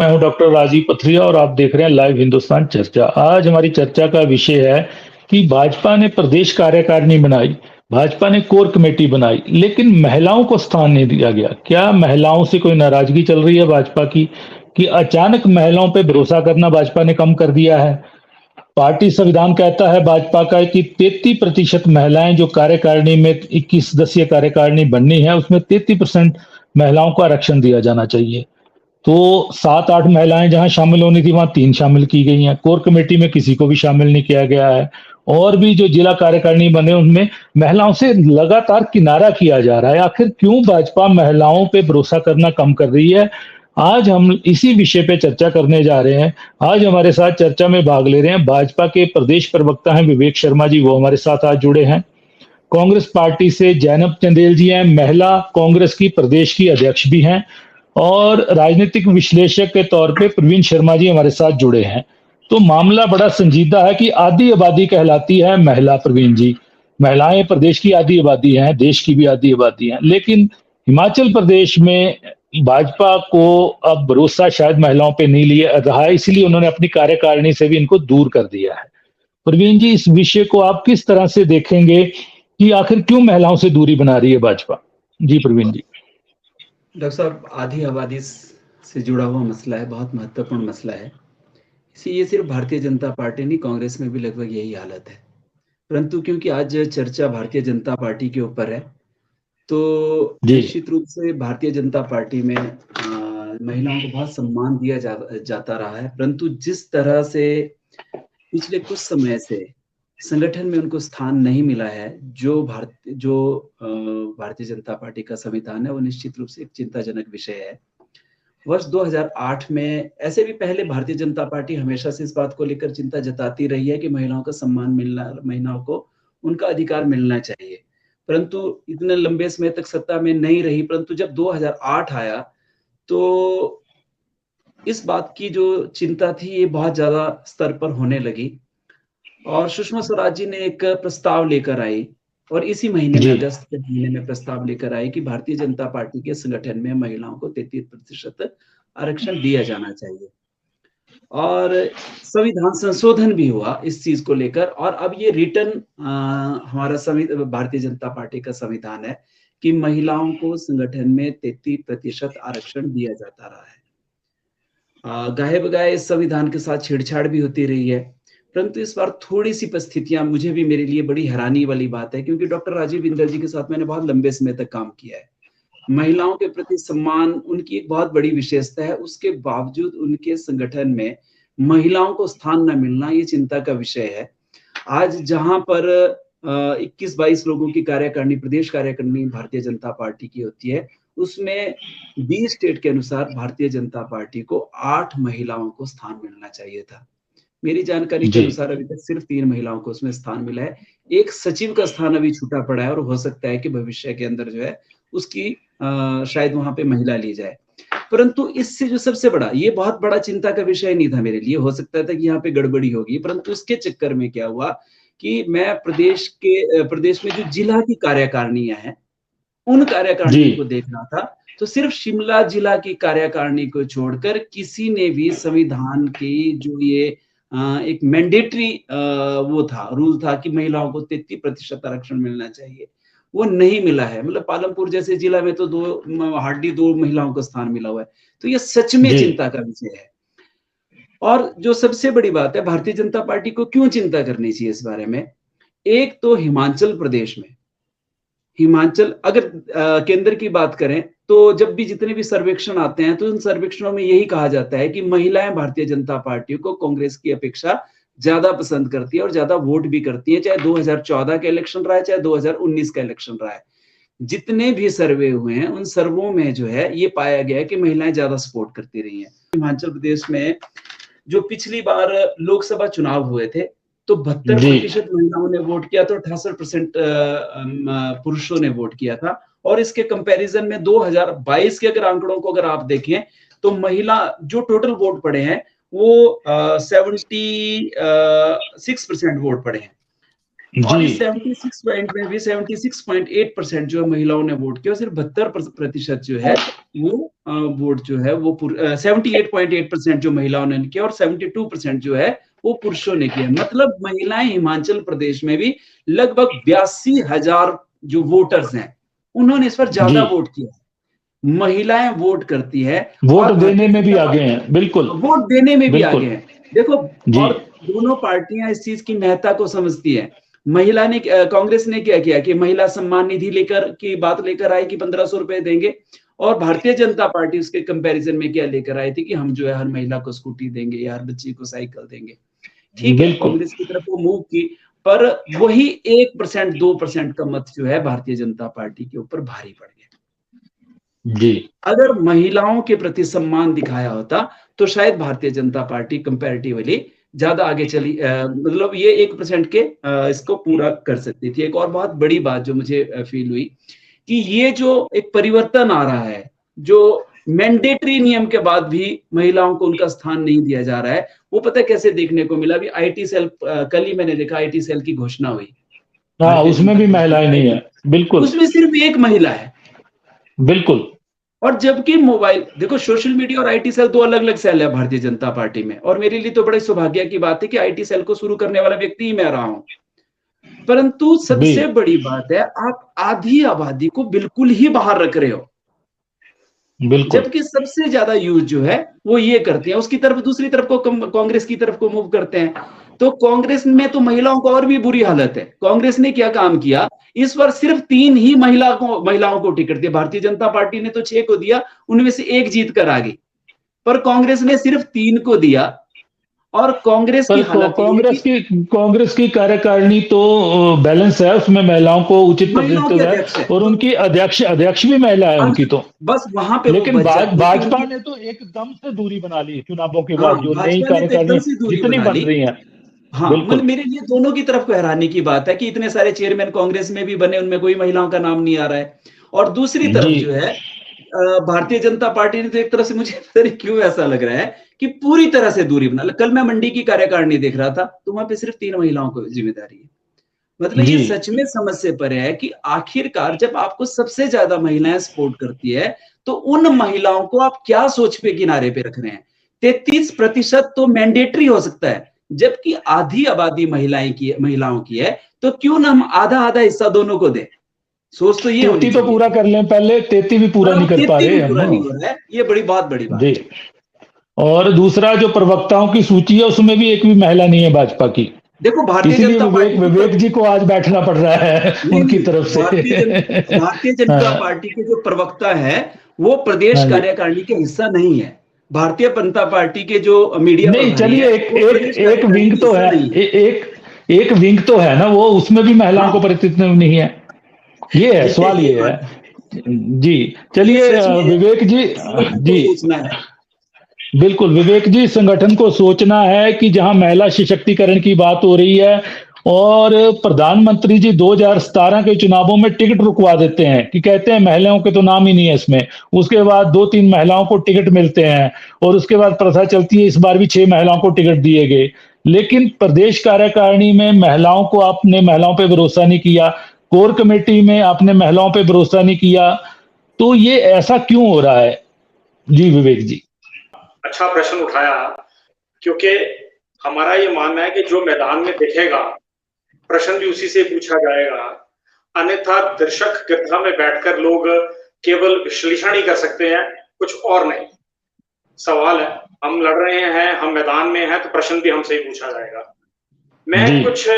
मैं हूं डॉक्टर राजीव पथरिया और आप देख रहे हैं लाइव हिंदुस्तान चर्चा। आज हमारी चर्चा का विषय है कि भाजपा ने प्रदेश कार्यकारिणी बनाई, भाजपा ने कोर कमेटी बनाई, लेकिन महिलाओं को स्थान नहीं दिया गया। क्या महिलाओं से कोई नाराजगी चल रही है भाजपा की, कि अचानक महिलाओं पे भरोसा करना भाजपा ने कम कर दिया है? पार्टी संविधान कहता है भाजपा का कि 33% महिलाएं जो कार्यकारिणी में 21 सदस्यीय कार्यकारिणी बननी है उसमें 33% महिलाओं को आरक्षण दिया जाना चाहिए। तो 7-8 महिलाएं जहां शामिल होनी थी वहां 3 शामिल की गई हैं। कोर कमेटी में किसी को भी शामिल नहीं किया गया है और भी जो जिला कार्यकारिणी बने उनमें महिलाओं से लगातार किनारा किया जा रहा है। आखिर क्यों भाजपा महिलाओं पे भरोसा करना कम कर रही है? आज हम इसी विषय पे चर्चा करने जा रहे हैं। आज हमारे साथ चर्चा में भाग ले रहे हैं भाजपा के प्रदेश प्रवक्ता हैं विवेक शर्मा जी, वो हमारे साथ आज जुड़े हैं। कांग्रेस पार्टी से जैनब चंदेल जी हैं, महिला कांग्रेस की प्रदेश की अध्यक्ष भी हैं, और राजनीतिक विश्लेषक के तौर पे प्रवीण शर्मा जी हमारे साथ जुड़े हैं। तो मामला बड़ा संजीदा है कि आधी आबादी कहलाती है महिला। प्रवीण जी, महिलाएं प्रदेश की आधी आबादी हैं, देश की भी आधी आबादी हैं, लेकिन हिमाचल प्रदेश में भाजपा को अब भरोसा शायद महिलाओं पे नहीं लिया रहा है, इसलिए उन्होंने अपनी कार्यकारिणी से भी इनको दूर कर दिया है। प्रवीण जी, इस विषय को आप किस तरह से देखेंगे कि आखिर क्यों महिलाओं से दूरी बना रही है भाजपा? जी प्रवीण जी। डॉक्टर साहब, आधी आबादी से जुड़ा हुआ मसला है, बहुत महत्वपूर्ण मसला है। ये सिर्फ भारतीय जनता पार्टी नहीं, कांग्रेस में भी लगभग यही हालत है। परंतु क्योंकि आज चर्चा भारतीय जनता पार्टी के ऊपर है, तो निश्चित रूप से भारतीय जनता पार्टी में महिलाओं को बहुत सम्मान दिया जाता रहा है। परंतु जिस तरह से पिछले कुछ समय से संगठन में उनको स्थान नहीं मिला है, जो भारतीय जनता पार्टी का संविधान है, वो निश्चित रूप से एक चिंताजनक विषय है। वर्ष 2008 में, ऐसे भी पहले भारतीय जनता पार्टी हमेशा से इस बात को लेकर चिंता जताती रही है कि महिलाओं का सम्मान मिलना, महिलाओं को उनका अधिकार मिलना चाहिए, परंतु इतने लंबे समय तक सत्ता में नहीं रही। परंतु जब 2008 आया तो इस बात की जो चिंता थी ये बहुत ज्यादा स्तर पर होने लगी, और सुषमा स्वराज जी ने एक प्रस्ताव लेकर आई, और इसी महीने में, अगस्त के महीने में प्रस्ताव लेकर आई कि भारतीय जनता पार्टी के संगठन में महिलाओं को 33% आरक्षण दिया जाना चाहिए। और संविधान संशोधन भी हुआ इस चीज को लेकर, और अब ये रिटर्न हमारा भारतीय जनता पार्टी का संविधान है कि महिलाओं को संगठन में 33% आरक्षण दिया जाता रहा है। गाहे बगाए इस संविधान के साथ छेड़छाड़ भी होती रही है, परंतु इस बार थोड़ी सी परिस्थितियां, मुझे भी, मेरे लिए बड़ी हैरानी वाली बात है, क्योंकि डॉक्टर राजीव बिंदल जी के साथ मैंने बहुत लंबे समय तक काम किया है। महिलाओं के प्रति सम्मान उनकी एक बहुत बड़ी विशेषता है, उसके बावजूद उनके संगठन में महिलाओं को स्थान न मिलना ये चिंता का विषय है। आज जहां पर 21-22 लोगों की कार्यकारिणी, प्रदेश कार्यकारिणी भारतीय जनता पार्टी की होती है, उसमें 20 स्टेट के अनुसार भारतीय जनता पार्टी को 8 महिलाओं को स्थान मिलना चाहिए था। मेरी जानकारी के अनुसार अभी तक सिर्फ 3 महिलाओं को उसमें स्थान मिला है। एक सचिव का स्थान अभी छूटा पड़ा है, और हो सकता है कि भविष्य के अंदर जो है उसकी शायद वहां पे महिला ली जाए। परंतु इससे जो सबसे बड़ा, ये बहुत बड़ा चिंता का विषय नहीं था मेरे लिए, हो सकता था कि यहाँ पे गड़बड़ी होगी, परंतु इसके चक्कर में क्या हुआ कि मैं प्रदेश में जो जिला की कार्यकारिणियां हैं उन कार्यकारिणियों को देख रहा था, तो सिर्फ शिमला जिला की कार्यकारिणी को छोड़कर किसी ने भी संविधान की जो ये एक मैंडेटरी वो था, रूल था कि महिलाओं को 33% आरक्षण मिलना चाहिए, वो नहीं मिला है। मतलब पालमपुर जैसे जिला में तो हार्डली 2 महिलाओं को स्थान मिला हुआ है। तो ये सच में चिंता का विषय है। और जो सबसे बड़ी बात है, भारतीय जनता पार्टी को क्यों चिंता करनी चाहिए इस बारे में? एक तो हिमाचल प्रदेश में, अगर केंद्र की बात करें तो जब भी जितने भी सर्वेक्षण आते हैं तो उन सर्वेक्षणों में यही कहा जाता है कि महिलाएं भारतीय जनता पार्टी को कांग्रेस की अपेक्षा ज्यादा पसंद करती है और ज्यादा वोट भी करती है, चाहे 2014 का इलेक्शन रहा है, चाहे 2019 का इलेक्शन रहा है। जितने भी सर्वे हुए हैं उन सर्वों में जो है ये पाया गया है कि महिलाएं ज्यादा सपोर्ट करती रही हैं। हिमाचल प्रदेश में जो पिछली बार लोकसभा चुनाव हुए थे तो 72% महिलाओं ने वोट किया, तो 68% पुरुषों ने वोट किया था। और इसके कंपैरिजन में 2022 के अगर आंकड़ों को अगर आप देखें तो महिला जो टोटल वोट पड़े हैं वो 76% वोट पड़े हैं, और इस 76 पॉइंट में भी 76.8% जो महिलाओं ने वोट किया, सिर्फ 72% जो है वो वोट जो है वो 78.8% जो महिलाओं ने किया और 72% जो है वो पुरुषों ने किया। मतलब महिलाएं हिमाचल प्रदेश में भी लगभग 82,000 जो वोटर्स हैं उन्होंने इस पर जी, ज्यादा वोट किया। महिलाएं वोट करती है वोट और देने भारतीय में भी जनता आगे हैं, बिल्कुल, पार्टी वोट देने में भी आगे बिल्कुल। हैं। देखो, जी, और दोनों पार्टियां इस चीज की महत्ता को समझती है। महिला ने कांग्रेस ने क्या किया कि महिला सम्मान निधि लेकर की बात लेकर आई कि 1,500 रुपए देंगे, और भारतीय जनता पार्टी उसके कंपैरिजन में क्या लेकर आई थी कि हम जो है हर महिला को स्कूटी देंगे या हर बच्ची को साइकिल देंगे। ठीक है, बिल्कुल। कांग्रेस की तरफ वो मूव की, पर वही 1% 2% का मत जो है भारतीय जनता पार्टी के ऊपर भारी पड़ गया। जी, अगर महिलाओं के प्रति सम्मान दिखाया होता तो शायद भारतीय जनता पार्टी कंपैरेटिवली ज्यादा आगे चली, मतलब ये 1% के इसको पूरा कर सकती थी। एक और बहुत बड़ी बात जो मुझे फील हुई कि ये जो एक परिवर्तन आ रहा है, जो मैंडेटरी नियम के बाद भी महिलाओं को उनका स्थान नहीं दिया जा रहा है, वो पता है कैसे देखने को मिला? अभी आईटी सेल, कल ही मैंने देखा आईटी सेल की घोषणा हुई हाँ, भारतीय उसमें जनता भी पार्टी महिलाएं की नहीं IT, है, बिल्कुल, उसमें सिर्फ एक महिला है। बिल्कुल। और जबकि मोबाइल, देखो सोशल मीडिया और आईटी सेल दो अलग अलग सेल है भारतीय जनता पार्टी में, और मेरे लिए तो बड़े सौभाग्य की बात है कि आईटी सेल को शुरू करने वाला व्यक्ति ही मैं रहा हूं। परंतु भी सबसे बड़ी बात है, आप आधी आबादी को बिल्कुल ही बाहर रख रहे हो, बिल्कुल। जबकि सबसे ज्यादा यूज जो है वो ये करते हैं, उसकी तरफ दूसरी तरफ को कांग्रेस की तरफ को मूव करते हैं। तो कांग्रेस में तो महिलाओं को और भी बुरी हालत है। कांग्रेस ने क्या काम किया, इस बार सिर्फ 3 ही महिलाओं को टिकट दिया। भारतीय जनता पार्टी ने तो 6 को दिया, उनमें से एक जीत कर आ गई, पर कांग्रेस ने सिर्फ 3 को दिया। और कांग्रेस की पर हालत ये है कि कांग्रेस की कार्यकारिणी तो बैलेंस है, उसमें महिलाओं को उचित महिलाओं के प्रतिनिधित्व अध्यक्ष है है, और तो उनकी अध्यक्ष अध्यक्ष भी महिला है उनकी तो। बस वहां पे वो लेकिन बच जाती है कि भाजपा उनकी, ने तो एकदम से दूरी बना ली चुनावों के हाँ, बाद, जो नई भाजपा ने तो एकदम कार्यकारिणी से दूरी जितनी बना बन ली। रही है। हाँ, मतलब बिल्कुल। मेरे लिए दोनों की तरफ को हैरानी की बात है कि इतने सारे चेयरमैन कांग्रेस में भी बने, उनमें कोई महिलाओं का नाम नहीं आ रहा है। और दूसरी जी, तरफ जो है भारतीय जनता पार्टी ने तो एक तरफ से, मुझे पता नहीं क्यों ऐसा लग रहा है कि पूरी तरह से दूरी बना। कल मैं मंडी की कार्यकारिणी देख रहा था, तो वहां पे सिर्फ 3 महिलाओं को जिम्मेदारी है। मतलब जी, ये सच में समझ से परे है कि आखिरकार जब आपको सबसे ज्यादा महिलाएं सपोर्ट करती है, तो उन महिलाओं को आप क्या सोच पे किनारे पे रख रहे हैं? 33% तो मैंडेटरी हो सकता है, जबकि आधी आबादी महिलाओं की है, तो क्यों ना हम आधा आधा हिस्सा दोनों को दें? सोच तो ये होनी 33 तो चाहिए। पूरा कर लें पहले, 33 भी पर पूरा अब नहीं कर पा 33 रहे भी पूरा नहीं हम। हो रहा है, ये बहुत बड़ी बात जी, है। और दूसरा जो प्रवक्ताओं की सूची है उसमें भी एक भी महिला नहीं है भाजपा की। देखो, भारतीय इसीलिए जनता विवेक पार्टी की विवेक जी को आज बैठना पड़ रहा है नहीं उनकी नहीं, तरफ से। भारतीय जनता हाँ, पार्टी के जो प्रवक्ता है वो प्रदेश हाँ जी। कार्यकारिणी के हिस्सा नहीं है। भारतीय जनता पार्टी के जो मीडिया नहीं, प्रभारी चलिए है एक वो एक प्रदेश एक कार्यकारिणी विंग के तो हिस्सा है, नहीं है। एक विंग तो है ना, वो उसमें भी महिलाओं को हाँ, प्रतिनिधित्व नहीं है। ये है सवाल, ये ये है। बात है। जी, ये चलिए सच में विवेक जी। संगठन को जी, सोचना है। बिल्कुल विवेक जी, संगठन को सोचना है कि जहां महिला सशक्तिकरण की बात हो रही है और प्रधानमंत्री जी 2017 के चुनावों में टिकट रुकवा देते हैं कि कहते हैं महिलाओं के तो नाम ही नहीं है इसमें। उसके बाद 2-3 महिलाओं को टिकट मिलते हैं और उसके बाद प्रथा चलती है, इस बार भी 6 महिलाओं को टिकट दिए गए। लेकिन प्रदेश कार्यकारिणी में महिलाओं को, आपने महिलाओं पे भरोसा नहीं किया, कोर कमेटी में आपने महिलाओं पे भरोसा नहीं किया, तो ये ऐसा क्यों हो रहा है? जी विवेक जी। अच्छा प्रश्न उठाया, क्योंकि हमारा ये मानना है कि जो मैदान में दिखेगा प्रश्न भी उसी से पूछा जाएगा, अन्यथा दर्शक गड्ढा में बैठकर लोग केवल विश्लेषण ही कर सकते हैं, कुछ और नहीं। सवाल है, हम लड़ रहे हैं, हम मैदान में हैं, तो प्रश्न भी हमसे ही पूछा जाएगा। मैं जी, कुछ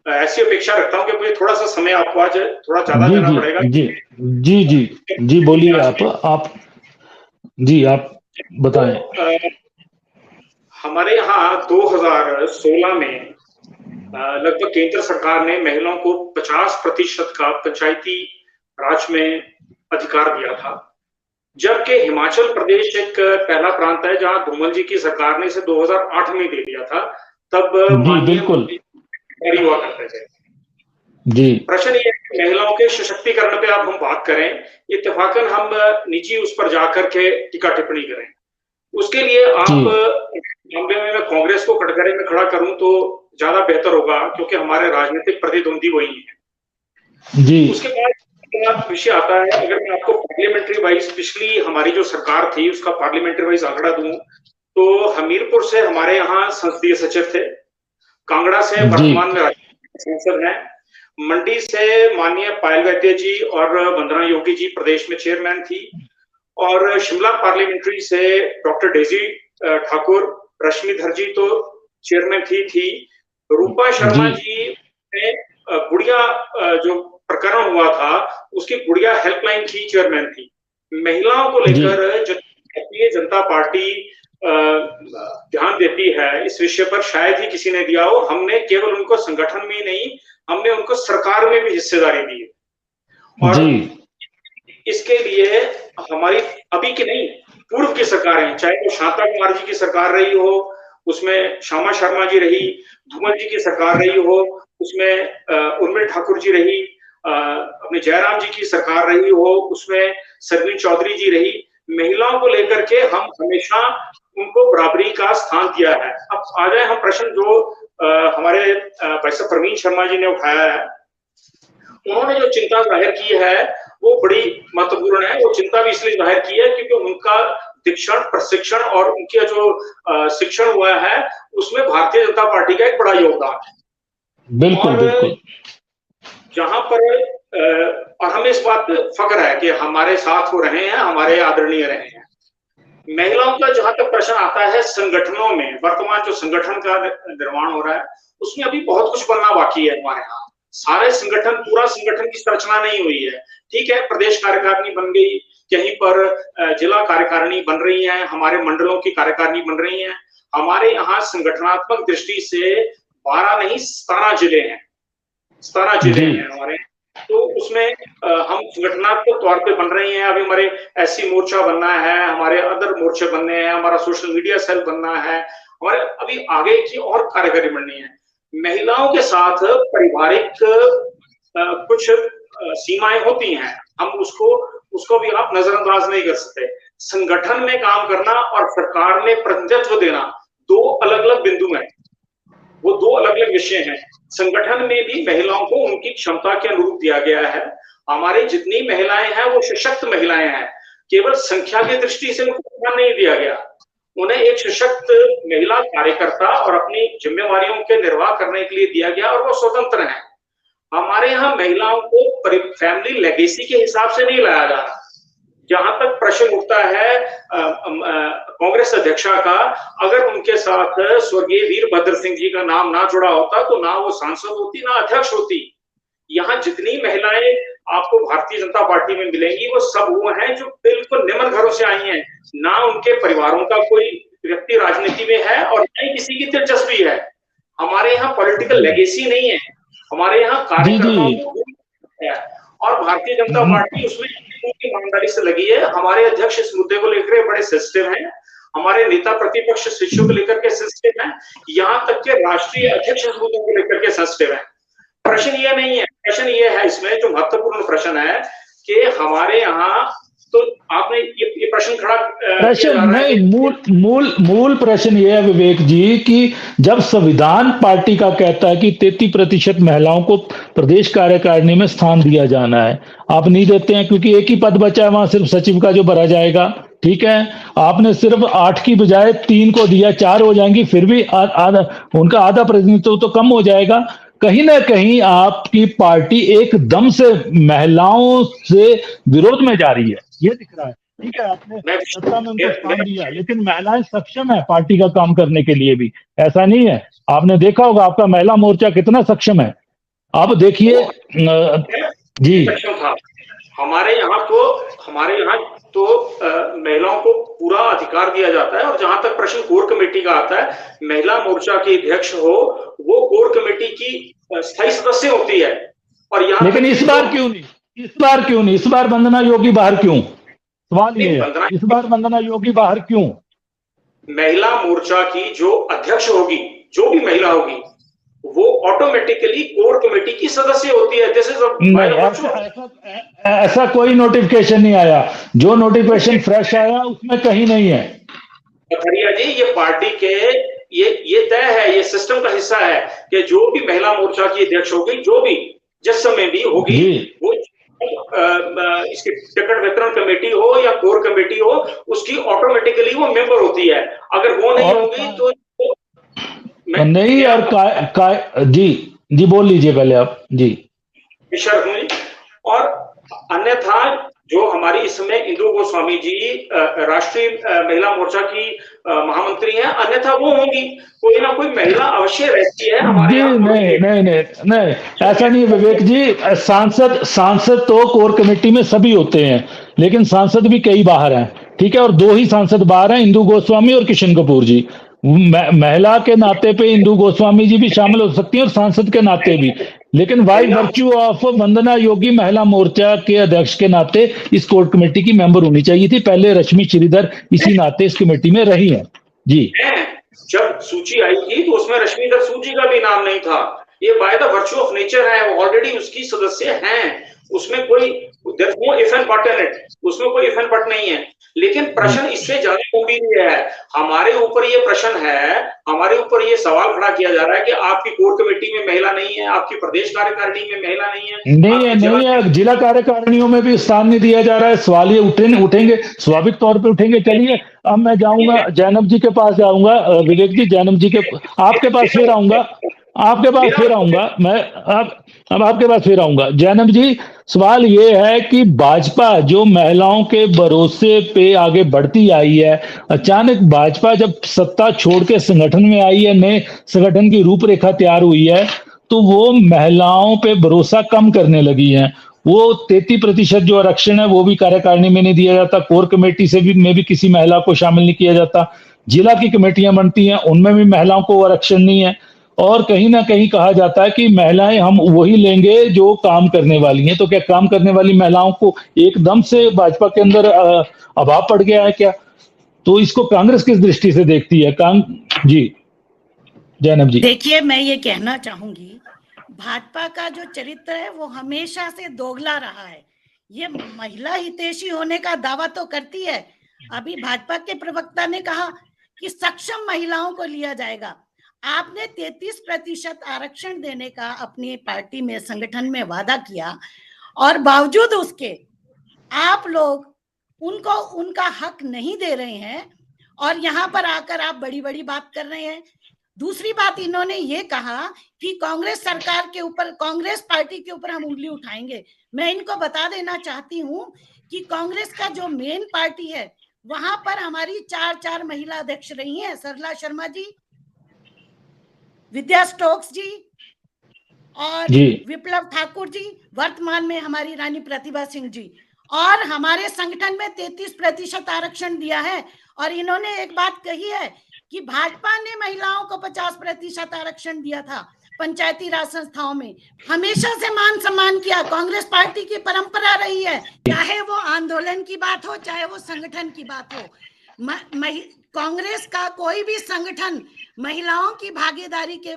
ऐसी अपेक्षा रखता हूं कि मुझे थोड़ा सा समय आपको आज थोड़ा ज्यादा जी, देना जी, पड़ेगा। जी, जी, जी, जी, बोलिए आप जी, आप बताएं। तो हमारे यहाँ 2016 में लगभग केंद्र सरकार ने महिलाओं को 50% का पंचायती राज में अधिकार दिया था, जबकि हिमाचल प्रदेश एक पहला प्रांत है जहां धूमल जी की सरकार ने इसे 2008 में दे दिया था। तब जी, माननीय बिल्कुल। मुख्यमंत्री हुआ करते थे। जी, प्रश्न ये है कि महिलाओं के सशक्तिकरण पे अब हम बात करें, इत्तेफाकन हम निजी उस पर जाकर के टीका टिप्पणी करें। उसके लिए जी, आप मामले में मैं कांग्रेस को कटघरे में खड़ा करूं तो ज्यादा बेहतर होगा, क्योंकि हमारे राजनीतिक प्रतिद्वंदी वही हैं। जी, उसके बाद विषय आता है, अगर मैं आपको पार्लियामेंट्री वाइज पिछली हमारी जो सरकार थी उसका पार्लियामेंट्री वाइज आंकड़ा दूं तो हमीरपुर से हमारे यहाँ संसदीय सचिव थे, कांगड़ा से वर्तमान में सांसद हैं, मंडी से माननीय पायल वैद्य जी और वंदना योगी जी प्रदेश में चेयरमैन थी, और शिमला पार्लियामेंट्री से डॉक्टर डेजी ठाकुर, रश्मिधर जी तो चेयरमैन थी, रूपा शर्मा जी ने गुड़िया जो प्रकरण हुआ था उसकी गुड़िया हेल्पलाइन की चेयरमैन थी। महिलाओं को लेकर भारतीय जनता पार्टी ध्यान देती है, इस विषय पर शायद ही किसी ने दिया हो। हमने केवल उनको संगठन में ही नहीं, हमने उनको सरकार में भी हिस्सेदारी दी है, और इसके लिए हमारी अभी की नहीं पूर्व की सरकारें, चाहे वो शांता कुमार जी की सरकार रही हो उसमें श्यामा शर्मा जी रही, धूमल जी की सरकार रही हो उसमें उर्मिल ठाकुर जी रही, अपने जयराम जी की सरकार रही हो उसमें सरवीन चौधरी जी रही, महिलाओं को लेकर के हम हमेशा उनको बराबरी का स्थान दिया है। अब आ जाए हम प्रश्न जो हमारे भाई साहब प्रवीण शर्मा जी ने उठाया है, उन्होंने जो चिंता जाहिर की है वो बड़ी महत्वपूर्ण है। वो चिंता भी इसलिए जाहिर की है क्योंकि उनका दीक्षण, प्रशिक्षण और उनका जो शिक्षण हुआ है उसमें भारतीय जनता पार्टी का एक बड़ा योगदान है। बिल्कुल। जहां पर और हमें इस बात पे फख्र है कि हमारे साथ हो रहे हैं, हमारे आदरणीय रहे हैं। महिलाओं का जहां तक प्रश्न आता है संगठनों में, वर्तमान जो संगठन का निर्माण हो रहा है उसमें अभी बहुत कुछ बनना बाकी है। हमारे यहाँ सारे संगठन, पूरा संगठन की संरचना नहीं हुई है। ठीक है, प्रदेश कार्यकारिणी बन गई, कहीं पर जिला कार्यकारिणी बन रही है, हमारे मंडलों की कार्यकारिणी बन रही है। हमारे यहाँ संगठनात्मक दृष्टि से 12 नहीं 17 जिले हैं, 17 जिले हैं हमारे। तो उसमें हम संगठनात्मक तौर पे बन रही हैं। अभी हमारे एससी मोर्चा बनना है, हमारे अदर मोर्चे बनने हैं, हमारा सोशल मीडिया सेल बनना है, हमारे अभी आगे की और कार्यकारिणी बननी है। महिलाओं के साथ पारिवारिक कुछ सीमाएं होती हैं, हम उसको भी आप नजरअंदाज नहीं कर सकते। संगठन में काम करना और सरकार में प्रतिनिधित्व देना दो अलग अलग बिंदु हैं, वो दो अलग अलग विषय हैं। संगठन में भी महिलाओं को उनकी क्षमता के अनुरूप दिया गया है। हमारी जितनी महिलाएं हैं वो सशक्त महिलाएं हैं, केवल संख्या की दृष्टि से उनको ध्यान नहीं दिया गया। उन्हें एक सशक्त महिला कार्यकर्ता और अपनी जिम्मेवारियों के निर्वाह करने के लिए दिया गया और वो स्वतंत्र हैं। हमारे यहाँ महिलाओं को फैमिली लेगेसी के हिसाब से नहीं लाया जा रहा। जहां तक प्रश्न उठता है कांग्रेस अध्यक्षा का, अगर उनके साथ स्वर्गीय वीरभद्र सिंह जी का नाम ना जुड़ा होता तो ना वो सांसद होती ना अध्यक्ष होती। यहाँ जितनी महिलाएं आपको भारतीय जनता पार्टी में मिलेंगी वो सब वो हैं जो बिल्कुल निम्न घरों से आई हैं, ना उनके परिवारों का कोई व्यक्ति राजनीति में है और ना ही किसी की दिलचस्पी है। हमारे यहाँ पॉलिटिकल लेगेसी नहीं है, हमारे यहाँ कार्यकर्ताओं को है और भारतीय जनता पार्टी उसमें की ईमानदारी से लगी है। हमारे अध्यक्ष इस मुद्दे को लेकर बड़े सेंसिटिव हैं, हमारे नेता प्रतिपक्ष शिष्यों को लेकर के सेंसिटिव हैं, यहाँ तक के राष्ट्रीय अध्यक्ष इस मुद्दे को लेकर के सेंसिटिव हैं। प्रश्न ये नहीं है, प्रश्न ये है इसमें जो महत्वपूर्ण प्रश्न है कि हमारे यहाँ तो आपने ये प्रश्न खड़ा प्रश्न नहीं, मूल प्रश्न ये है विवेक जी कि जब संविधान पार्टी का कहता है कि 33% महिलाओं को प्रदेश कार्यकारिणी में स्थान दिया जाना है, आप नहीं देते हैं क्योंकि एक ही पद बचा है, वहां सिर्फ सचिव का जो भरा जाएगा। ठीक है, आपने सिर्फ 8 की बजाय 3 को दिया, 4 हो जाएंगी, फिर भी उनका आधा प्रतिनिधित्व तो कम हो जाएगा। कहीं ना कहीं आपकी पार्टी एकदम से महिलाओं से विरोध में जा रही है, ये दिख रहा है। ठीक है, आपने सत्ता में उनको स्थान दिया, लेकिन महिलाएं सक्षम है पार्टी का काम करने के लिए भी, ऐसा नहीं है। आपने देखा होगा आपका महिला मोर्चा कितना सक्षम है। आप देखिए जी, हमारे यहाँ तो महिलाओं को पूरा अधिकार दिया जाता है। और जहां तक प्रश्न कोर कमेटी का आता है, महिला मोर्चा की अध्यक्ष हो वो कोर कमेटी की स्थायी सदस्य होती है। और यहाँ लेकिन इस बार क्यों नहीं, इस बार वंदना योगी बाहर क्यों? सवाल ये है, इस बार वंदना योगी बाहर क्यों? महिला मोर्चा की जो अध्यक्ष होगी, जो भी महिला होगी, वो ऑटोमेटिकली कोर कमेटी की सदस्य होती है। जैसे ऐसा कोई नोटिफिकेशन नहीं आया, जो नोटिफिकेशन फ्रेश आया उसमें कहीं नहीं है। कथरिया जी, ये पार्टी के ये तय है, ये सिस्टम का हिस्सा है कि जो भी महिला मोर्चा की अध्यक्ष होगी, जो भी जिस समय भी होगी, वो इसकी टिकट वितरण कमेटी हो या कोर कमेटी हो, उसकी ऑटोमेटिकली वो मेंबर होती है। अगर वो नहीं होगी तो नहीं, और जी बोल लीजिए पहले आप जी। और अन्यथा जो हमारी इस समय इंदु गोस्वामी जी राष्ट्रीय महिला मोर्चा की महामंत्री हैं, अन्यथा वो होंगी, कोई ना कोई महिला अवश्य रहती है हमारे यहाँ। नहीं, ऐसा नहीं विवेक जी। सांसद तो कोर कमेटी में सभी होते हैं, लेकिन सांसद भी कई बाहर हैं, ठीक है, और 2 ही सांसद बाहर हैं, इंदु गोस्वामी और किशन कपूर जी। महिला के नाते पे इंदु गोस्वामी जी भी शामिल हो सकती हैं और सांसद के नाते भी, लेकिन बाय वर्च्यू ऑफ वंदना योगी महिला मोर्चा के अध्यक्ष के नाते इस कोर कमेटी की मेंबर होनी चाहिए थी। पहले रश्मि श्रीधर इसी नाते इस कमेटी में रही हैं जी। जब सूची आई थी तो उसमें रश्मिधर सूची का भी नाम नहीं था। ये by the virtue of nature है, वो ऑलरेडी उसकी सदस्य हैं, उसमें कोई if and but in it, उसमें कोई इफ एंड बट नहीं है। लेकिन प्रश्न इससे ज्यादा गंभीर है, हमारे ऊपर ये प्रश्न है, हमारे ऊपर ये सवाल खड़ा किया जा रहा है कि आपकी कोर कमेटी में महिला नहीं है, आपकी प्रदेश कार्यकारिणी में महिला नहीं है, जिला कार्यकारिणियों में भी स्थान नहीं दिया जा रहा है। सवाल ये उठेंगे, स्वाभाविक तौर पे उठेंगे। चलिए अब मैं जाऊंगा जैनब जी के पास, जाऊंगा विवेक जी, जैनब जी के आपके पास फिर आऊंगा, मैं अब आपके पास फिर आऊंगा। जैनब जी, सवाल ये है कि भाजपा जो महिलाओं के भरोसे पे आगे बढ़ती आई है, अचानक भाजपा जब सत्ता छोड़ के संगठन में आई है, नए संगठन की रूपरेखा तैयार हुई है, तो वो महिलाओं पे भरोसा कम करने लगी है। वो 33% जो आरक्षण है वो भी कार्यकारिणी में नहीं दिया जाता, कोर कमेटी से भी में भी किसी महिला को शामिल नहीं किया जाता, जिला की कमेटियां बनती हैं उनमें भी महिलाओं को आरक्षण नहीं है, और कहीं ना कहीं कहा जाता है कि महिलाएं हम वही लेंगे जो काम करने वाली हैं। तो क्या काम करने वाली महिलाओं को एकदम से भाजपा के अंदर अभाव पड़ गया है क्या? तो इसको कांग्रेस किस दृष्टि से देखती है? जी जैनब जी। देखिए, मैं ये कहना चाहूंगी, भाजपा का जो चरित्र है वो हमेशा से दोगला रहा है। ये महिला हितैषी होने का दावा तो करती है। अभी भाजपा के प्रवक्ता ने कहा कि सक्षम महिलाओं को लिया जाएगा। आपने 33% आरक्षण देने का अपनी पार्टी में, संगठन में वादा किया, और बावजूद उसके आप लोग उनको उनका हक नहीं दे रहे हैं, और यहाँ पर आकर आप बड़ी बड़ी बात कर रहे हैं। दूसरी बात, इन्होंने ये कहा कि कांग्रेस सरकार के ऊपर, कांग्रेस पार्टी के ऊपर हम उंगली उठाएंगे। मैं इनको बता देना चाहती हूँ कि कांग्रेस का जो मेन पार्टी है वहां पर हमारी 4 महिला अध्यक्ष रही हैं, सरला शर्मा जी, विद्या स्टोक्स जी और विप्लव ठाकुर जी, वर्तमान में हमारी रानी प्रतिभा सिंह जी, और हमारे संगठन में 33% आरक्षण दिया है। और इन्होंने एक बात कही है कि भाजपा ने महिलाओं को 50% आरक्षण दिया था पंचायती राज संस्थाओं में, हमेशा से मान सम्मान किया। कांग्रेस पार्टी की परंपरा रही है, चाहे वो आंदोलन की बात हो, चाहे वो संगठन की बात हो। कांग्रेस का कोई भी संगठन महिलाओं की भागीदारी के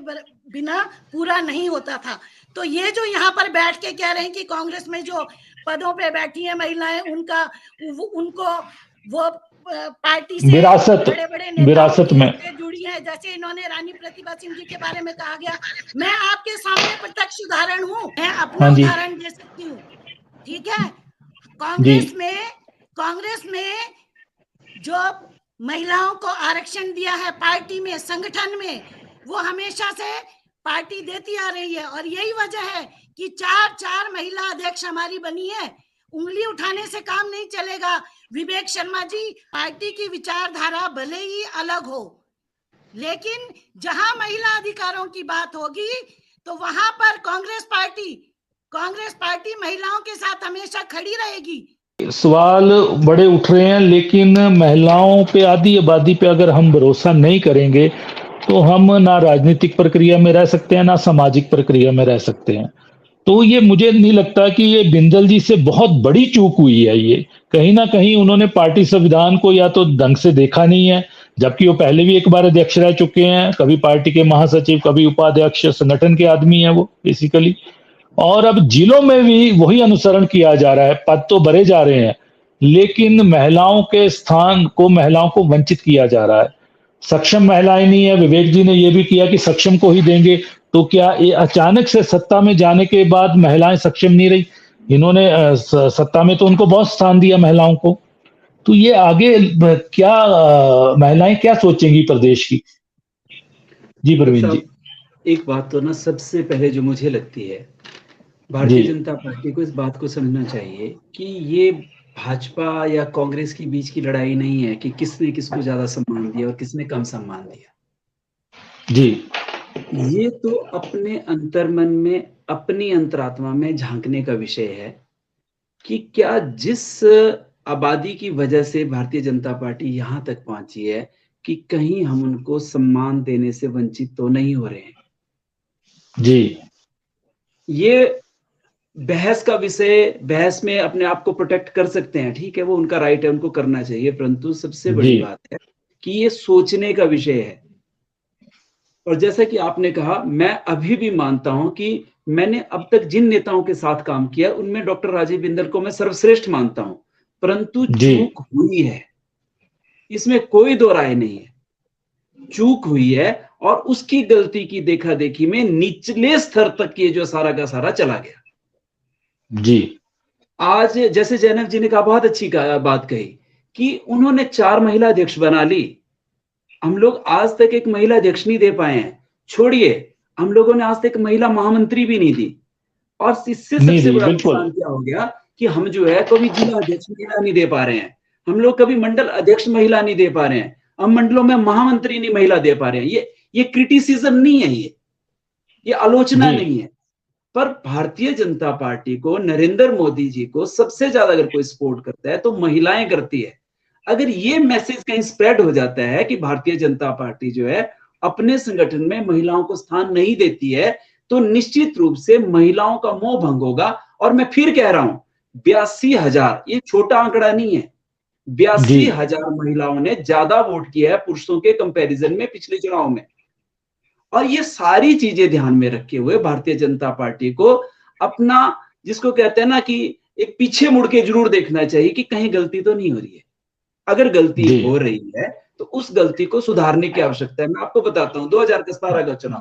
बिना पूरा नहीं होता था। तो ये जो यहाँ पर बैठ के कह रहे हैं कि कांग्रेस में जो पदों पे बैठी है महिलाएं, उनको वो पार्टी से बड़े विरासत में जुड़ी है, जैसे इन्होंने रानी प्रतिभा सिंह जी के बारे में कहा गया। मैं आपके सामने प्रत्यक्ष उदाहरण हूँ, मैं अपना उदाहरण दे सकती हूँ, ठीक है। कांग्रेस में जो महिलाओं को आरक्षण दिया है पार्टी में, संगठन में, वो हमेशा से पार्टी देती आ रही है, और यही वजह है कि 4 महिला अध्यक्ष हमारी बनी है। उंगली उठाने से काम नहीं चलेगा। विवेक शर्मा जी, पार्टी की विचारधारा भले ही अलग हो, लेकिन जहां महिला अधिकारों की बात होगी तो वहां पर कांग्रेस पार्टी महिलाओं के साथ हमेशा खड़ी रहेगी। सवाल बड़े उठ रहे हैं, लेकिन महिलाओं पे, आधी आबादी पे अगर हम भरोसा नहीं करेंगे तो हम ना राजनीतिक प्रक्रिया में रह सकते हैं, ना सामाजिक प्रक्रिया में रह सकते हैं। तो ये मुझे नहीं लगता कि ये बिंदल जी से बहुत बड़ी चूक हुई है। ये कहीं ना कहीं उन्होंने पार्टी संविधान को या तो ढंग से देखा नहीं है, जबकि वो पहले भी एक बार अध्यक्ष रह चुके हैं, कभी पार्टी के महासचिव, कभी उपाध्यक्ष, संगठन के आदमी है वो बेसिकली। और अब जिलों में भी वही अनुसरण किया जा रहा है, पद तो भरे जा रहे हैं, लेकिन महिलाओं के स्थान को, महिलाओं को वंचित किया जा रहा है। सक्षम महिलाएं नहीं है। विवेक जी ने यह भी किया कि सक्षम को ही देंगे, तो क्या ये अचानक से सत्ता में जाने के बाद महिलाएं सक्षम नहीं रही? इन्होंने सत्ता में तो उनको बहुत स्थान दिया महिलाओं को। तो ये आगे क्या महिलाएं क्या सोचेंगी प्रदेश की? जी प्रवीण जी। एक बात तो ना सबसे पहले जो मुझे लगती है, भारतीय जनता पार्टी को इस बात को समझना चाहिए कि ये भाजपा या कांग्रेस के बीच की लड़ाई नहीं है कि किसने किसको ज्यादा सम्मान दिया और किसने कम सम्मान दिया जी। ये तो अपने अंतर्मन में, अपनी अंतरात्मा में झांकने का विषय है कि क्या जिस आबादी की वजह से भारतीय जनता पार्टी यहां तक पहुंची है कि कहीं हम उनको सम्मान देने से वंचित तो नहीं हो रहे हैं। जी। ये बहस का विषय, बहस में अपने आप को प्रोटेक्ट कर सकते हैं, ठीक है, वो उनका राइट है, उनको करना चाहिए, परंतु सबसे बड़ी बात है कि ये सोचने का विषय है। और जैसा कि आपने कहा, मैं अभी भी मानता हूं कि मैंने अब तक जिन नेताओं के साथ काम किया उनमें डॉक्टर राजीव बिंदल को मैं सर्वश्रेष्ठ मानता हूं, परंतु चूक हुई है, इसमें कोई दो राय नहीं है, चूक हुई है और उसकी गलती की देखा देखी में निचले स्तर तक ये जो सारा का सारा चला गया। जी। आज जैसे जैनब जी ने कहा, बहुत अच्छी बात कही कि उन्होंने 4 महिला अध्यक्ष बना ली। हम लोग आज तक एक महिला अध्यक्ष नहीं दे पाए हैं, छोड़िए हम लोगों ने आज तक महिला महामंत्री भी नहीं दी। और इससे सबसे बड़ा नुकसान क्या हो गया कि हम जो है कभी जिला अध्यक्ष महिला नहीं दे पा रहे हैं, हम लोग कभी मंडल अध्यक्ष महिला नहीं दे पा रहे हैं, हम मंडलों में महामंत्री नहीं महिला दे पा रहे हैं। ये क्रिटिसिज्म नहीं है, ये आलोचना नहीं है, पर भारतीय जनता पार्टी को, नरेंद्र मोदी जी को सबसे ज्यादा अगर कोई सपोर्ट करता है तो महिलाएं करती है। अगर ये मैसेज कहीं स्प्रेड हो जाता है कि भारतीय जनता पार्टी जो है अपने संगठन में महिलाओं को स्थान नहीं देती है, तो निश्चित रूप से महिलाओं का मोह भंग होगा। और मैं फिर कह रहा हूं, 82,000 ये छोटा आंकड़ा नहीं है, 82,000 महिलाओं ने ज्यादा वोट किया है पुरुषों के कंपैरिजन में पिछले चुनाव में। और ये सारी चीजें ध्यान में रखे हुए भारतीय जनता पार्टी को अपना, जिसको कहते हैं ना कि एक पीछे मुड़ के जरूर देखना चाहिए कि कहीं गलती तो नहीं हो रही है। अगर गलती हो रही है तो उस गलती को सुधारने की आवश्यकता है। मैं आपको बताता हूं, 2017 का चुनाव,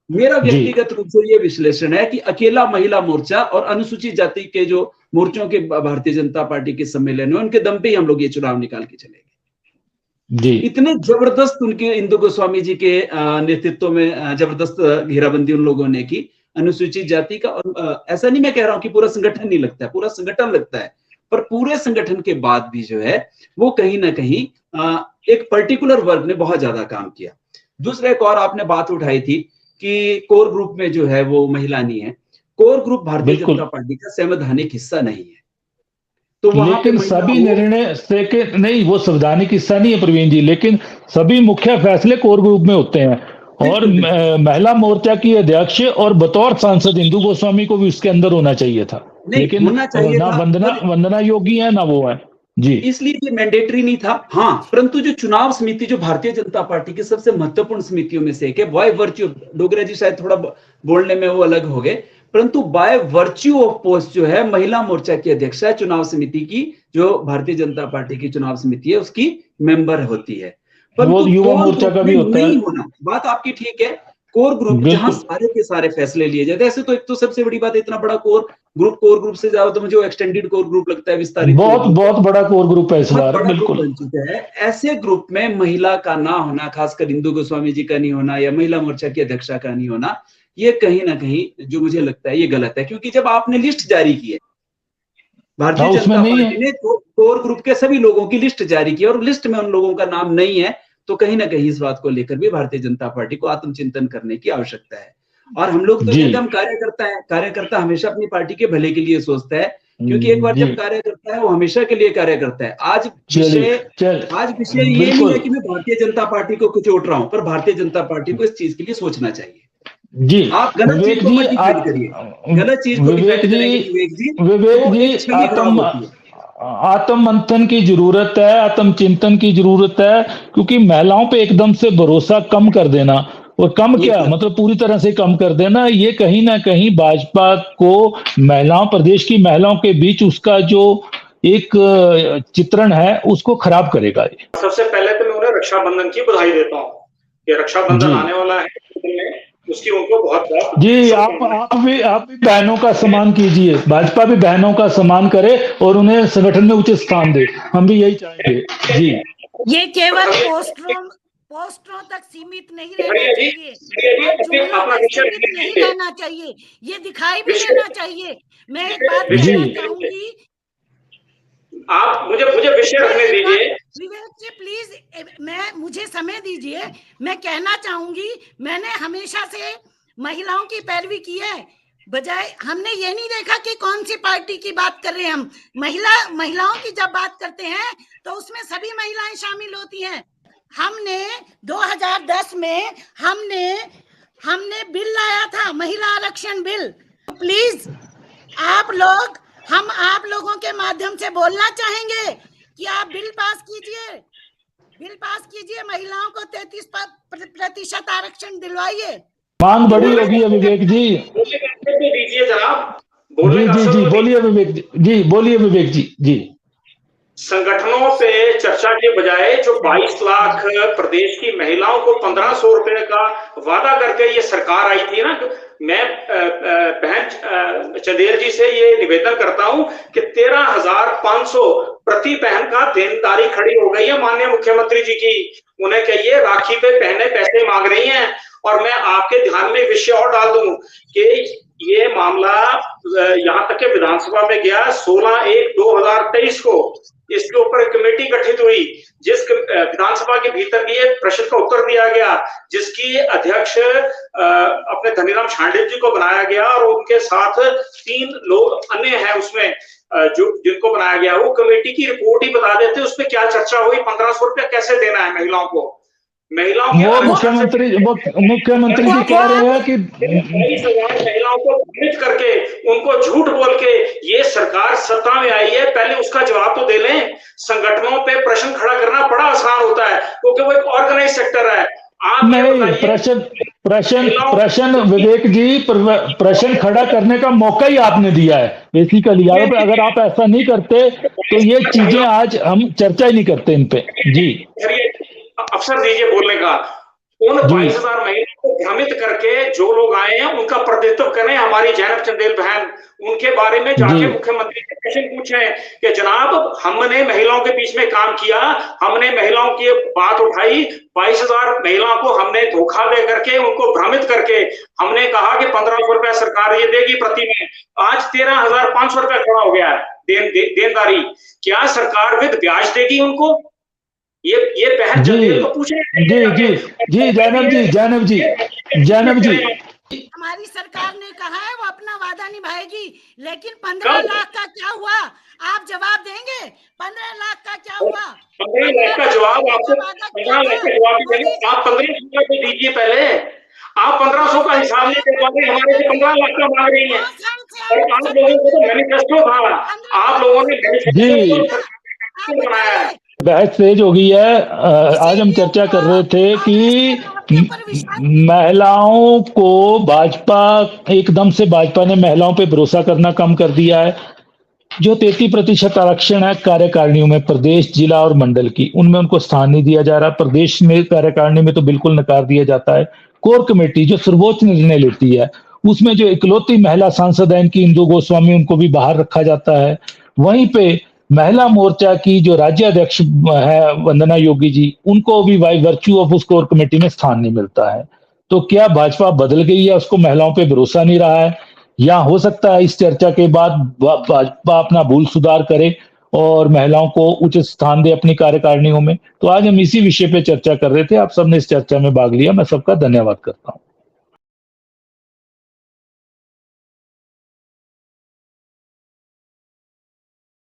मेरा व्यक्तिगत रूप से ये विश्लेषण है कि अकेला महिला मोर्चा और अनुसूचित जाति के जो मोर्चों के भारतीय जनता पार्टी के सम्मेलन है, उनके दम पे ही हम लोग ये चुनाव निकाल के चलेंगे। इतने जबरदस्त उनके इंदु गोस्वामी जी के नेतृत्व में जबरदस्त घेराबंदी उन लोगों ने की अनुसूचित जाति का। और ऐसा नहीं मैं कह रहा हूं कि पूरा संगठन नहीं लगता है, पूरा संगठन लगता है, पर पूरे संगठन के बाद भी जो है वो कहीं ना कहीं एक पर्टिकुलर वर्ग ने बहुत ज्यादा काम किया। दूसरा एक और आपने बात उठाई थी कि कोर ग्रुप में जो है वो महिला नहीं है। Core group Bharatiya Janata party का संवैधानिक हिस्सा नहीं है, तो लेकिन सभी निर्णय से के नहीं, वो संवैधानिक हिस्सा नहीं है प्रवीण जी, लेकिन सभी मुख्य फैसले कोर ग्रुप में होते हैं। और महिला मोर्चा की अध्यक्ष और बतौर सांसद इंदु गोस्वामी को भी उसके अंदर होना चाहिए था, लेकिन ना वंदना योगी है ना वो है जी, इसलिए ये मैंडेटरी नहीं था। हाँ, परंतु जो चुनाव समिति जो भारतीय जनता पार्टी की सबसे महत्वपूर्ण समितियों में से एक है, बाय वर्च्यू, डोगरा जी शायद थोड़ा बोलने में वो अलग हो गए, परंतु बाय वर्च्यू ऑफ पोस्ट जो है महिला मोर्चा की अध्यक्ष है, चुनाव समिति की जो भारतीय जनता पार्टी की चुनाव समिति है उसकी मेंबर होती है। वो युवा मोर्चा का भी होता है। बात आपकी ठीक है, कोर ग्रुप जहां सारे के सारे फैसले लिए जाते हैं। ऐसे तो एक तो सबसे बड़ी बात, इतना बड़ा कोर ग्रुप से ज्यादा तो मुझे वो एक्सटेंडेड कोर ग्रुप लगता है, विस्तारित बहुत बड़ा कोर ग्रुप है इस बार, बिल्कुल बन चुका है। ऐसे ग्रुप में महिला का ना होना, खासकर इंदु गोस्वामी जी का नहीं होना या महिला मोर्चा की अध्यक्षा का नहीं होना, ये कहीं ना कहीं जो मुझे लगता है ये गलत है। क्योंकि जब आपने लिस्ट जारी की है, भारतीय जनता पार्टी ने कोर ग्रुप के सभी लोगों की लिस्ट जारी की और लिस्ट में उन लोगों का नाम नहीं है, तो कहीं ना कहीं इस बात को लेकर भी भारतीय जनता पार्टी को आत्मचिंतन करने की आवश्यकता है। और हम लोग तो एकदम कार्यकर्ता हमेशा अपनी पार्टी के भले के लिए सोचता है, क्योंकि एक बार जब कार्य करता है वो हमेशा के लिए कार्य करता है। आज विषय ये नहीं है कि मैं भारतीय जनता पार्टी को कुचोट रहा हूं, पर भारतीय जनता पार्टी को इस चीज के लिए सोचना चाहिए जी। आप गलत चीज को मत डिफेंड करिए, गलत चीज को डिफेंड करेंगे विवेक जी, आत्म मंथन की जरूरत है, आत्म चिंतन की जरूरत है, क्योंकि महिलाओं पे एकदम से भरोसा कम कर देना, और कम क्या मतलब पूरी तरह से कम कर देना, ये कहीं ना कहीं भाजपा को महिलाओं, प्रदेश की महिलाओं के बीच उसका जो एक चित्रण है उसको खराब करेगा। सबसे पहले तो मैं उन्हें रक्षाबंधन की बधाई देता हूँ कि रक्षाबंधन आने वाला है, उसकी उनको बहुत बहुत जी, आप भी बहनों का सम्मान कीजिए, भाजपा भी बहनों का सम्मान करे और उन्हें संगठन में उचित स्थान दे, हम भी यही चाहेंगे जी। ये केवल पोस्टरों तक सीमित नहीं रहना चाहिए, सीमित नहीं रहना चाहिए, ये दिखाई भी देना चाहिए। मैं एक बात कहना चाहूंगी, आप मुझे विषय रखने दीजिए। विवेक जी प्लीज, मुझे समय दीजिए। मैं कहना चाहूंगी, मैंने हमेशा से महिलाओं की पैरवी की है, बजाय हमने ये नहीं देखा कि कौन सी पार्टी की बात कर रहे हैं हम। महिलाओं की जब बात करते हैं तो उसमें सभी महिलाएं शामिल होती हैं। हमने 2010 में हमने बिल लाया था, महिला आरक्षण बिल। प्लीज हम आप लोगों के माध्यम से बोलना चाहेंगे कि आप बिल पास कीजिए, महिलाओं को 33% आरक्षण दिलवाइए। मांग बड़ी होगी विवेक जी। दीजिए जनाब, जी बोलिए विवेक जी। संगठनों पे चर्चा के बजाय जो 22 लाख प्रदेश की महिलाओं को 1500 रुपए का वादा करके ये सरकार आई थी ना, मैं बहन चंदेल जी से ये निवेदन करता हूं कि 13,500 प्रति बहन का देनदारी खड़ी हो गई है माननीय मुख्यमंत्री जी की। उन्हें कहिए राखी पे बहनें पैसे मांग रही हैं। और मैं आपके ध्यान में विषय और डाल दूं कि ये मामला यहां तक के विधानसभा में गया 16/1/2023 को। इसके ऊपर कमेटी गठित हुई, जिस विधानसभा के भीतर भी प्रश्न का उत्तर दिया गया, जिसकी अध्यक्ष अपने धनीराम शांडिल जी को बनाया गया और उनके साथ 3 लोग अन्य हैं उसमें जिनको बनाया गया। वो कमेटी की रिपोर्ट ही बता देते उसमें क्या चर्चा हुई, 1500 रुपया कैसे देना है महिलाओं को। मुख्यमंत्री जी कह रहे हैं कि महिलाओं को भ्रमित करके, उनको झूठ बोल के ये सरकार सत्ता में आई है, पहले उसका जवाब तो दे लें। संगठनों पे प्रश्न खड़ा करना बड़ा आसान होता है क्योंकि वो एक ऑर्गेनाइज सेक्टर है। आप नहीं, प्रश्न विवेक जी, प्रश्न खड़ा करने का मौका ही आपने दिया है बेसिकली। अगर आप ऐसा नहीं करते तो ये चीजें आज हम चर्चा ही नहीं करते इन पे जी। अवसर दीजिए बोलने का। उन 22,000 महिलाओं को भ्रमित करके जो लोग आए हैं उनका प्रतिनिधित्व करें। हमारी जैनब चंदेल बहन, उनके बारे में जाके मुख्यमंत्री से प्रश्न पूछें कि जनाब हमने महिलाओं के बीच में काम किया, हमने महिलाओं की बात उठाई, 22,000 महिलाओं को हमने धोखा दे करके, उनको भ्रमित करके हमने कहा कि 1500 रुपया सरकार ये देगी प्रति में। आज 13,500 रुपया खड़ा हो गया है देनदारी। क्या सरकार विद ब्याज देगी उनको? ये बहन चंदेल को पूछे। जी जैनब जी हमारी सरकार ने कहा है वो अपना वादा निभाएगी, लेकिन 15 लाख का क्या हुआ? आप जवाब देंगे? 15 लाख का क्या हुआ? 15 लाख का जवाब आपको 15 लाख का जवाब देंगे। आप 1500 को दीजिए पहले। आप 1500 का हिसाब नहीं दे पाते, हमारे से 15 लाख का मांग रही है। और आप लोगों को तो मैनिफेस्टो था, आप लोगों ने मैनिफेस्टो बनाया है। बहस तेज हो गई है। आज हम चर्चा कर रहे थे कि महिलाओं को भाजपा ने महिलाओं पे भरोसा करना कम कर दिया है। जो 33% आरक्षण है कार्यकारिणियों में, प्रदेश, जिला और मंडल की, उनमें उनको स्थान नहीं दिया जा रहा। प्रदेश में कार्यकारिणी में तो बिल्कुल नकार दिया जाता है। कोर कमेटी जो सर्वोच्च निर्णय लेती है, उसमें जो इकलौती महिला सांसद है इनकी इंदु गोस्वामी, उनको भी बाहर रखा जाता है। वहीं पे महिला मोर्चा की जो राज्य अध्यक्ष है वंदना योगी जी, उनको भी बाय वर्च्यू ऑफ उस कोर कमेटी में स्थान नहीं मिलता है। तो क्या भाजपा बदल गई है, उसको महिलाओं पे भरोसा नहीं रहा है, या हो सकता है इस चर्चा के बाद भाजपा अपना भूल सुधार करे और महिलाओं को उचित स्थान दे अपनी कार्यकारिणियों में? तो आज हम इसी विषय पे चर्चा कर रहे थे। आप सबने इस चर्चा में भाग लिया, मैं सबका धन्यवाद करता हूँ।